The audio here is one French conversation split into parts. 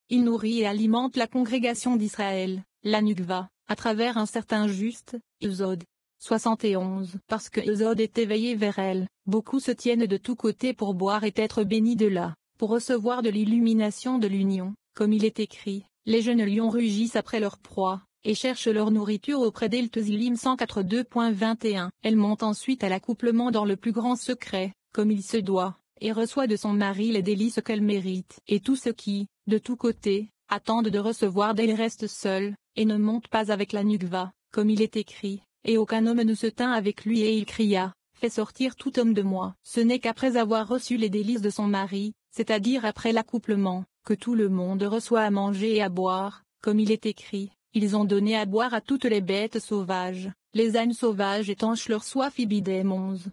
il nourrit et alimente la congrégation d'Israël, la Nukva, à travers un certain juste, Ézod. 71. Parce que Ézod est éveillé vers elle, beaucoup se tiennent de tous côtés pour boire et être bénis de là, pour recevoir de l'illumination de l'union, comme il est écrit, les jeunes lions rugissent après leur proie, et cherchent leur nourriture auprès d'El Tzilim 182.21. Elle monte ensuite à l'accouplement dans le plus grand secret, comme il se doit, et reçoit de son mari les délices qu'elle mérite. Et tous ceux qui, de tous côtés, attendent de recevoir d'elle restent seuls, et ne montent pas avec la Nukva, comme il est écrit, et aucun homme ne se tint avec lui et il cria, fais sortir tout homme de moi. Ce n'est qu'après avoir reçu les délices de son mari, c'est-à-dire après l'accouplement, que tout le monde reçoit à manger et à boire, comme il est écrit, ils ont donné à boire à toutes les bêtes sauvages, les ânes sauvages étanchent leur soif. Ibidem 11.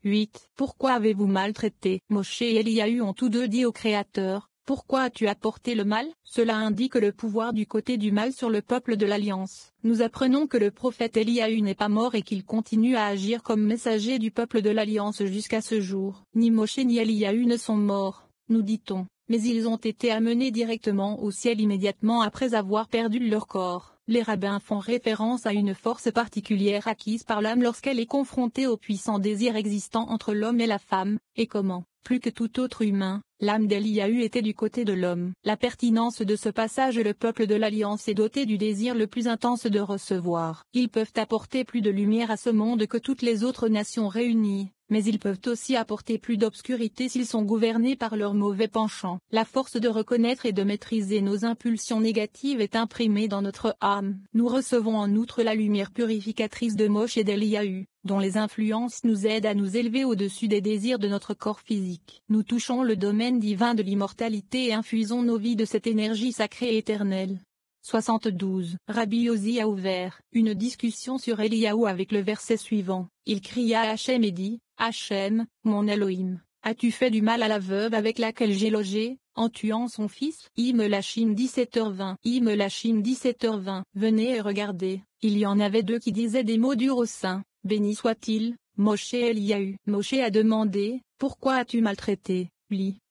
8. Pourquoi avez-vous maltraité Moshe et Eliahu ont tous deux dit au Créateur, pourquoi as-tu apporté le mal? Cela indique le pouvoir du côté du mal sur le peuple de l'Alliance. Nous apprenons que le prophète Eliahu n'est pas mort et qu'il continue à agir comme messager du peuple de l'Alliance jusqu'à ce jour. Ni Moshe ni Eliahu ne sont morts, nous dit-on, mais ils ont été amenés directement au ciel immédiatement après avoir perdu leur corps. Les rabbins font référence à une force particulière acquise par l'âme lorsqu'elle est confrontée au puissant désir existant entre l'homme et la femme, et comment, plus que tout autre humain, l'âme d'Eliahu était du côté de l'homme. La pertinence de ce passage: le peuple de l'Alliance est doté du désir le plus intense de recevoir. Ils peuvent apporter plus de lumière à ce monde que toutes les autres nations réunies, mais ils peuvent aussi apporter plus d'obscurité s'ils sont gouvernés par leurs mauvais penchants. La force de reconnaître et de maîtriser nos impulsions négatives est imprimée dans notre âme. Nous recevons en outre la lumière purificatrice de Moshe et d'Eliahu, dont les influences nous aident à nous élever au-dessus des désirs de notre corps physique. Nous touchons le domaine divin de l'immortalité et infusons nos vies de cette énergie sacrée et éternelle. 72. Rabbi Yossi a ouvert une discussion sur Eliahu avec le verset suivant. Il cria à Hachem et dit, Hachem, mon Elohim, as-tu fait du mal à la veuve avec laquelle j'ai logé, en tuant son fils? Lachim 17h20. Lachim 17h20. Venez et regardez, il y en avait deux qui disaient des mots durs au sein, béni soit-il, Moshe et Eliahu. Moshe a demandé, pourquoi as-tu maltraité,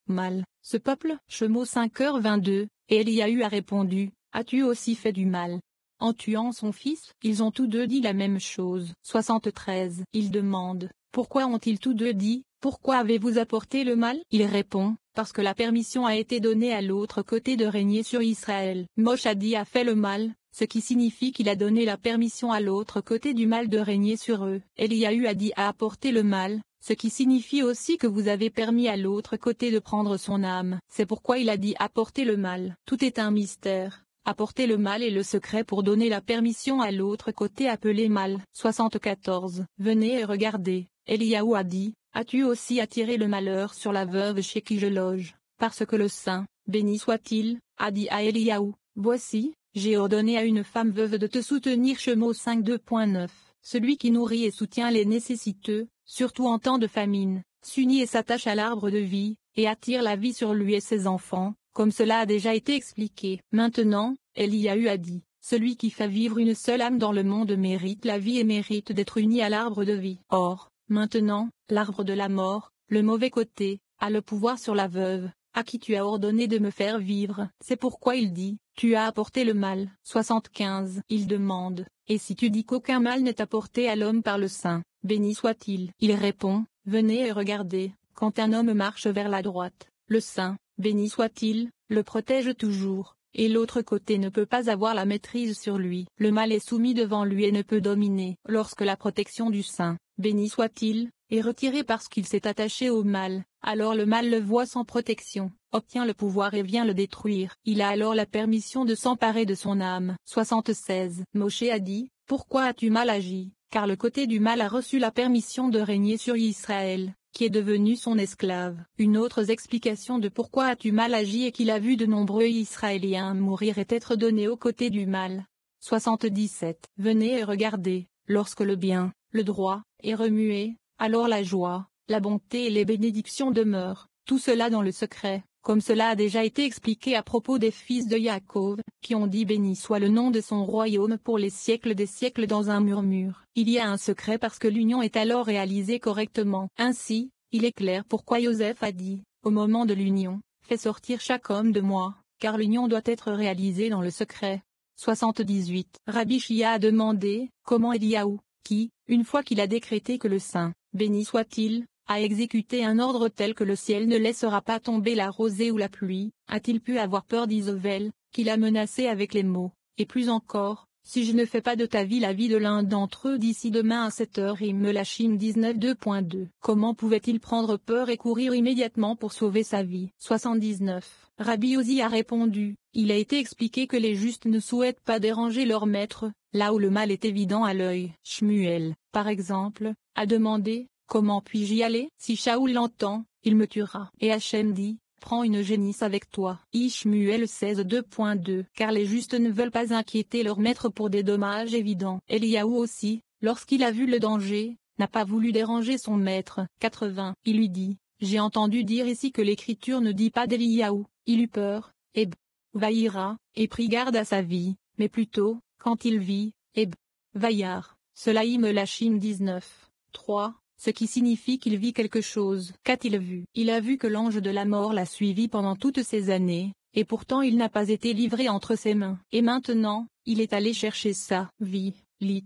mal, ce peuple? Shemo 5h22, et Eliahu a répondu, as-tu aussi fait du mal en tuant son fils? Ils ont tous deux dit la même chose. 73. Il demande, pourquoi ont-ils tous deux dit, pourquoi avez-vous apporté le mal? Il répond, parce que la permission a été donnée à l'autre côté de régner sur Israël. Moshe a dit a fait le mal, ce qui signifie qu'il a donné la permission à l'autre côté du mal de régner sur eux. Eliahu a dit a apporté le mal, ce qui signifie aussi que vous avez permis à l'autre côté de prendre son âme. C'est pourquoi il a dit apporter le mal. Tout est un mystère. Apporter le mal est le secret pour donner la permission à l'autre côté appelé mal. 74. Venez et regardez. Eliahu a dit, as-tu aussi attiré le malheur sur la veuve chez qui je loge? Parce que le Saint, béni soit-il, a dit à Eliahu, voici, j'ai ordonné à une femme veuve de te soutenir. Shemo 5.2.9. Celui qui nourrit et soutient les nécessiteux, surtout en temps de famine, s'unit et s'attache à l'arbre de vie, et attire la vie sur lui et ses enfants, comme cela a déjà été expliqué. Maintenant, Eliahu a dit, celui qui fait vivre une seule âme dans le monde mérite la vie et mérite d'être uni à l'arbre de vie. Or, maintenant, l'arbre de la mort, le mauvais côté, a le pouvoir sur la veuve, à qui tu as ordonné de me faire vivre. C'est pourquoi il dit, tu as apporté le mal. 75. Il demande, et si tu dis qu'aucun mal n'est apporté à l'homme par le Saint, béni soit-il. Il répond, venez et regardez, quand un homme marche vers la droite, le Saint, béni soit-il, le protège toujours, et l'autre côté ne peut pas avoir la maîtrise sur lui. Le mal est soumis devant lui et ne peut dominer. Lorsque la protection du Saint, béni soit-il, est retirée parce qu'il s'est attaché au mal, alors le mal le voit sans protection, obtient le pouvoir et vient le détruire. Il a alors la permission de s'emparer de son âme. 76. Moshe a dit, pourquoi as-tu mal agi? Car le côté du mal a reçu la permission de régner sur Israël, qui est devenu son esclave. Une autre explication de pourquoi as-tu mal agi est qu'il a vu de nombreux Israéliens mourir et être donnés aux côtés du mal. 77. Venez et regardez, lorsque le bien, le droit, est remué, alors la joie, la bonté et les bénédictions demeurent, tout cela dans le secret, comme cela a déjà été expliqué à propos des fils de Yaakov, qui ont dit béni soit le nom de son royaume pour les siècles des siècles dans un murmure. Il y a un secret parce que l'union est alors réalisée correctement. Ainsi, il est clair pourquoi Joseph a dit, au moment de l'union, fais sortir chaque homme de moi, car l'union doit être réalisée dans le secret. 78. Rabbi Shia a demandé, comment Eliaou, qui, une fois qu'il a décrété que le saint, béni soit-il, a exécuté un ordre tel que le ciel ne laissera pas tomber la rosée ou la pluie, a-t-il pu avoir peur d'Isovel, qu'il a menacé avec les mots, et plus encore, si je ne fais pas de ta vie la vie de l'un d'entre eux d'ici demain à 7h Melachim 19 2.2. Comment pouvait-il prendre peur et courir immédiatement pour sauver sa vie? 79. Rabbi Ozi a répondu, il a été expliqué que les justes ne souhaitent pas déranger leur maître, là où le mal est évident à l'œil. Shmuel, par exemple, a demandé, comment puis-je y aller? Si Shaoul l'entend, il me tuera. Et Hachem dit, prends une génisse avec toi. Shmuel 16 2.2. Car les justes ne veulent pas inquiéter leur maître pour des dommages évidents. Eliaou aussi, lorsqu'il a vu le danger, n'a pas voulu déranger son maître. 80. Il lui dit, j'ai entendu dire ici que l'écriture ne dit pas d'Eliaou, il eut peur, et vaillira, et prit garde à sa vie, mais plutôt, quand il vit, et vaillard. Cela Melachim 19. 3. Ce qui signifie qu'il vit quelque chose. Qu'a-t-il vu? Il a vu que l'ange de la mort l'a suivi pendant toutes ces années, et pourtant il n'a pas été livré entre ses mains. Et maintenant, il est allé chercher sa vie, lit.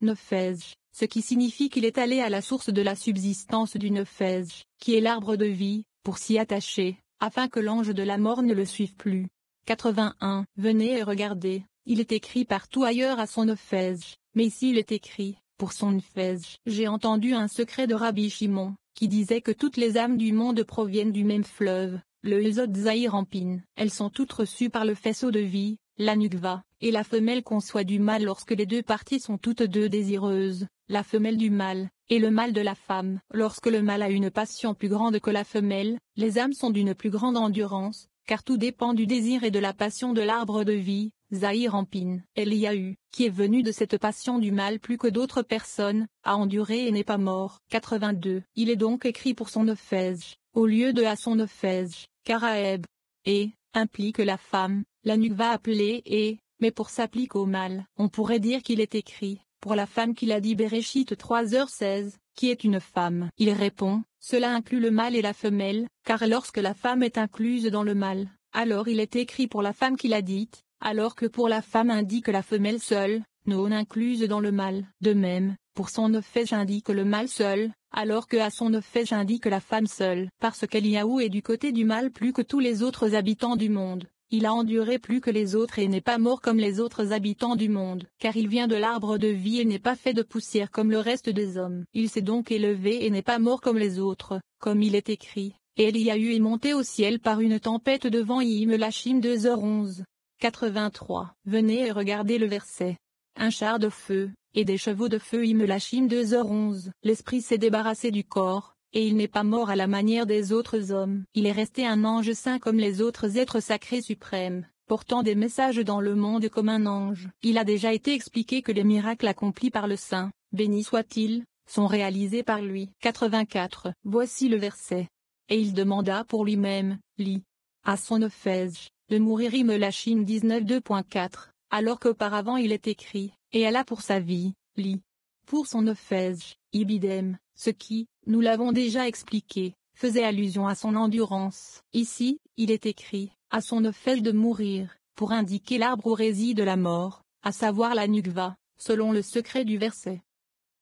Nefej, ce qui signifie qu'il est allé à la source de la subsistance du Nefej, qui est l'arbre de vie, pour s'y attacher, afin que l'ange de la mort ne le suive plus. 81. Venez et regardez, il est écrit partout ailleurs à son Nefej, mais ici il est écrit, pour son Nefej. J'ai entendu un secret de Rabbi Shimon, qui disait que toutes les âmes du monde proviennent du même fleuve, le Ezod Zahir Ampin. Elles sont toutes reçues par le faisceau de vie, la Nukva, et la femelle conçoit du mâle lorsque les deux parties sont toutes deux désireuses, la femelle du mâle, et le mâle de la femme. Lorsque le mâle a une passion plus grande que la femelle, les âmes sont d'une plus grande endurance, car tout dépend du désir et de la passion de l'arbre de vie. Zahir Ampin. Eliaou, qui est venu de cette passion du mal plus que d'autres personnes, a enduré et n'est pas mort. 82. Il est donc écrit pour son Nefej, au lieu de à son Nefej, car Aeb, et, implique la femme, la Nukva appelée et, mais pour s'applique au mal. On pourrait dire qu'il est écrit, pour la femme qu'il a dit Bereshit 3h16, qui est une femme. Il répond, cela inclut le mâle et la femelle, car lorsque la femme est incluse dans le mâle, alors il est écrit pour la femme qu'il a dite, alors que pour la femme indique la femelle seule, non incluse dans le mâle. De même, pour son Nefej indique le mâle seul, alors que à son Nefej indique la femme seule. Parce qu'Eliaou est du côté du mâle plus que tous les autres habitants du monde, il a enduré plus que les autres et n'est pas mort comme les autres habitants du monde. Car il vient de l'arbre de vie et n'est pas fait de poussière comme le reste des hommes. Il s'est donc élevé et n'est pas mort comme les autres, comme il est écrit. Et Eliaou est monté au ciel par une tempête de vent Melachim 2h11. 83. Venez et regardez le verset. Un char de feu, et des chevaux de feu Melachim 2h11. L'esprit s'est débarrassé du corps, et il n'est pas mort à la manière des autres hommes. Il est resté un ange saint comme les autres êtres sacrés suprêmes, portant des messages dans le monde comme un ange. Il a déjà été expliqué que les miracles accomplis par le saint, béni soit-il, sont réalisés par lui. 84. Voici le verset. Et il demanda pour lui-même, lit, à son Nefej, de mourir Melachim 19 2.4, alors qu'auparavant il est écrit, et elle a pour sa vie, lit. Pour son Nefej, ibidem, ce qui, nous l'avons déjà expliqué, faisait allusion à son endurance. Ici, il est écrit, à son Nefej de mourir, pour indiquer l'arbre où réside la mort, à savoir la Nukva, selon le secret du verset.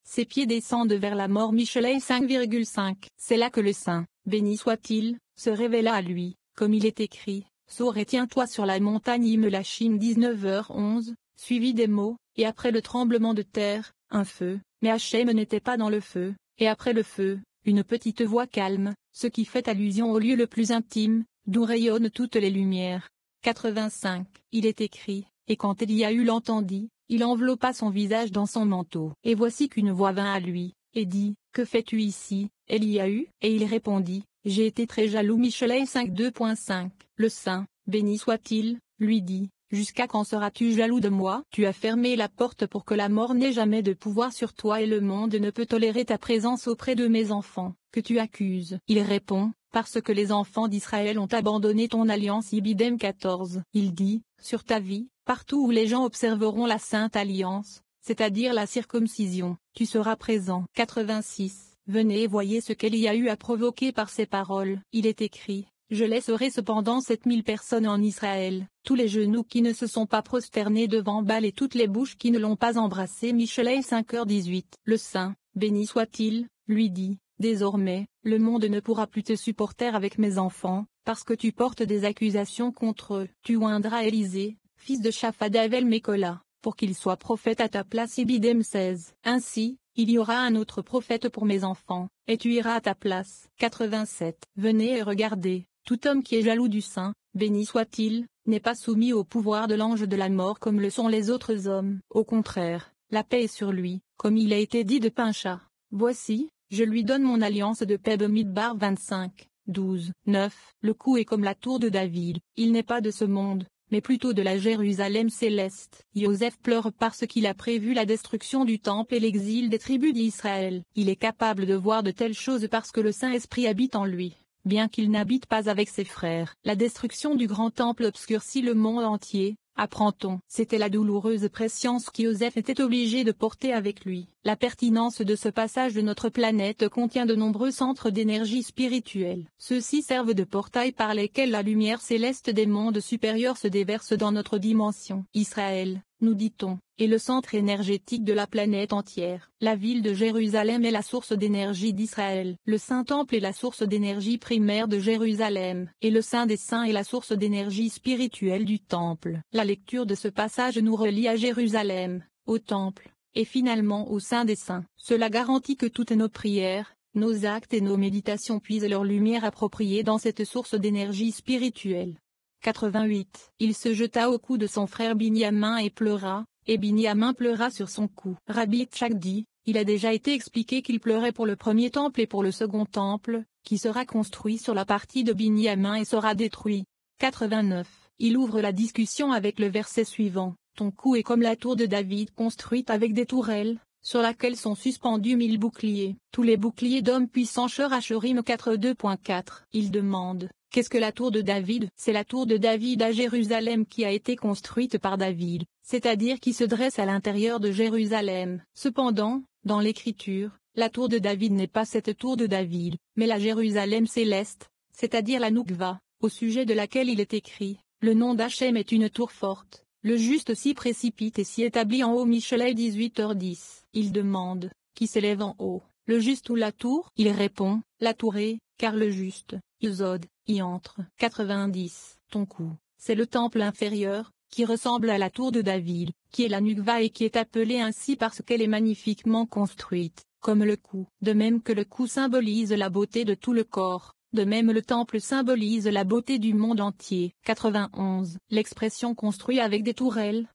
Ses pieds descendent vers la mort Michelet 5,5. C'est là que le saint, béni soit-il, se révéla à lui, comme il est écrit. Sors et tiens-toi sur la montagne Melachim 19h11, suivi des mots, et après le tremblement de terre, un feu, mais Hachem n'était pas dans le feu, et après le feu, une petite voix calme, ce qui fait allusion au lieu le plus intime, d'où rayonnent toutes les lumières. 85. Il est écrit, et quand Eliaou l'entendit, il enveloppa son visage dans son manteau. Et voici qu'une voix vint à lui, et dit, que fais-tu ici, Eliaou? Et il répondit, j'ai été très jaloux Michelet 5 2.5. Le saint, béni soit-il, lui dit, jusqu'à quand seras-tu jaloux de moi? Tu as fermé la porte pour que la mort n'ait jamais de pouvoir sur toi et le monde ne peut tolérer ta présence auprès de mes enfants, que tu accuses. Il répond, parce que les enfants d'Israël ont abandonné ton alliance Ibidem 14. Il dit, sur ta vie, partout où les gens observeront la sainte alliance, c'est-à-dire la circoncision, tu seras présent. 86. Venez et voyez ce qu'Eliaou a provoqué par ses paroles. Il est écrit, Je laisserai cependant 7000 personnes en Israël, tous les genoux qui ne se sont pas prosternés devant Baal et toutes les bouches qui ne l'ont pas embrassé. Michelet 5h18. Le Saint, béni soit-il, lui dit, désormais, le monde ne pourra plus te supporter avec mes enfants, parce que tu portes des accusations contre eux. Tu oindras Élisée, fils de Shaphat d'Avel Mécola, pour qu'il soit prophète à ta place. Ibidem 16. Ainsi, il y aura un autre prophète pour mes enfants, et tu iras à ta place. 87. Venez et regardez, tout homme qui est jaloux du Saint, béni soit-il, n'est pas soumis au pouvoir de l'ange de la mort comme le sont les autres hommes. Au contraire, la paix est sur lui, comme il a été dit de Pincha. Voici, je lui donne mon alliance de paix. Bamidbar 25, 12, 9. Le coup est comme la tour de David, il n'est pas de ce monde, mais plutôt de la Jérusalem céleste. Joseph pleure parce qu'il a prévu la destruction du temple et l'exil des tribus d'Israël. Il est capable de voir de telles choses parce que le Saint-Esprit habite en lui, bien qu'il n'habite pas avec ses frères. La destruction du grand temple obscurcit le monde entier, apprend-on. C'était la douloureuse prescience que Joseph était obligé de porter avec lui. La pertinence de ce passage de notre planète contient de nombreux centres d'énergie spirituelle. Ceux-ci servent de portail par lesquels la lumière céleste des mondes supérieurs se déverse dans notre dimension. Israël, nous dit-on, est le centre énergétique de la planète entière. La ville de Jérusalem est la source d'énergie d'Israël. Le Saint-Temple est la source d'énergie primaire de Jérusalem. Et le Saint des Saints est la source d'énergie spirituelle du Temple. La lecture de ce passage nous relie à Jérusalem, au Temple, et finalement au Saint des Saints. Cela garantit que toutes nos prières, nos actes et nos méditations puisent leur lumière appropriée dans cette source d'énergie spirituelle. 88. Il se jeta au cou de son frère Binyamin et pleura, et Binyamin pleura sur son cou. Rabbi Tchak dit, il a déjà été expliqué qu'il pleurait pour le premier temple et pour le second temple, qui sera construit sur la partie de Binyamin et sera détruit. 89. Il ouvre la discussion avec le verset suivant. Ton cou est comme la tour de David construite avec des tourelles, sur laquelle sont suspendus 1000 boucliers. Tous les boucliers d'hommes puissants. Shor Hashorim 4.2.4. Il demande, qu'est-ce que la tour de David? C'est la tour de David à Jérusalem qui a été construite par David, c'est-à-dire qui se dresse à l'intérieur de Jérusalem. Cependant, dans l'Écriture, la tour de David n'est pas cette tour de David, mais la Jérusalem céleste, c'est-à-dire la Noukva, au sujet de laquelle il est écrit, le nom d'Hachem est une tour forte. Le juste s'y précipite et s'y établit en haut. Michelet 18h10. Il demande, qui s'élève en haut, le juste ou la tour? Il répond, la tourée, car le juste, Yesod, y entre. 90. Ton cou, c'est le temple inférieur, qui ressemble à la tour de David, qui est la Nukva et qui est appelée ainsi parce qu'elle est magnifiquement construite, comme le cou. De même que le cou symbolise la beauté de tout le corps, de même le temple symbolise la beauté du monde entier. 91. L'expression construit avec des tourelles,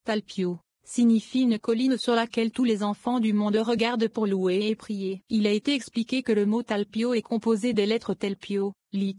talpio, signifie une colline sur laquelle tous les enfants du monde regardent pour louer et prier. Il a été expliqué que le mot talpio est composé des lettres telpio, lit.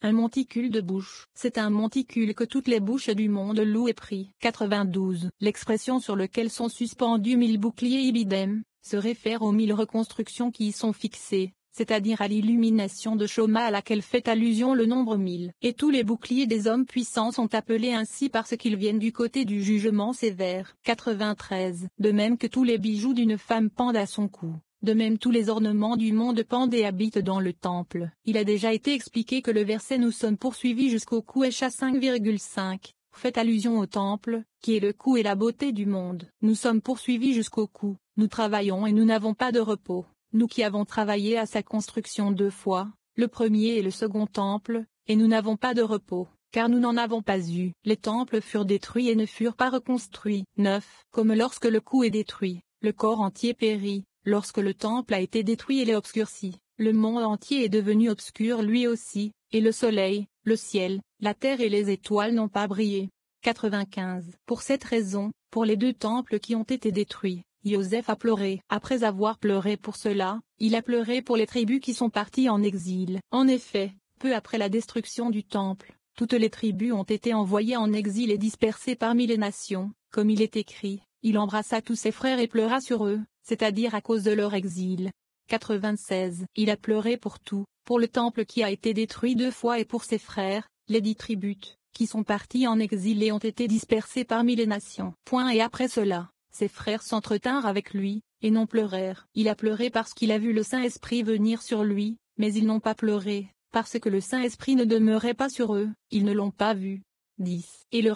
Un monticule de bouche. C'est un monticule que toutes les bouches du monde louent et prient. 92. L'expression sur lequel sont suspendus 1000 boucliers ibidem, se réfère aux 1000 reconstructions qui y sont fixées, c'est-à-dire à l'illumination de Shoma à laquelle fait allusion le nombre 1000. Et tous les boucliers des hommes puissants sont appelés ainsi parce qu'ils viennent du côté du jugement sévère. 93. De même que tous les bijoux d'une femme pendent à son cou, de même tous les ornements du monde pendent et habitent dans le temple. Il a déjà été expliqué que le verset nous sommes poursuivis jusqu'au cou Esha 5,5. Fait allusion au temple, qui est le cou et la beauté du monde. Nous sommes poursuivis jusqu'au cou, nous travaillons et nous n'avons pas de repos. Nous qui avons travaillé à sa construction 2 fois, le premier et le second temple, et nous n'avons pas de repos, car nous n'en avons pas eu. Les temples furent détruits et ne furent pas reconstruits. 9. Comme lorsque le cou est détruit, le corps entier périt, lorsque le temple a été détruit et l'est obscurci, le monde entier est devenu obscur lui aussi, et le soleil, le ciel, la terre et les étoiles n'ont pas brillé. 95. Pour cette raison, pour les 2 temples qui ont été détruits, Joseph a pleuré. Après avoir pleuré pour cela, il a pleuré pour les tribus qui sont parties en exil. En effet, peu après la destruction du temple, toutes les tribus ont été envoyées en exil et dispersées parmi les nations, comme il est écrit, il embrassa tous ses frères et pleura sur eux, c'est-à-dire à cause de leur exil. 96. Il a pleuré pour tout, pour le temple qui a été détruit 2 fois et pour ses frères, les 10 tribus, qui sont partis en exil et ont été dispersés parmi les nations. Et après cela, ses frères s'entretinrent avec lui, et non pleurèrent. Il a pleuré parce qu'il a vu le Saint-Esprit venir sur lui, mais ils n'ont pas pleuré, parce que le Saint-Esprit ne demeurait pas sur eux, ils ne l'ont pas vu. 10. Et le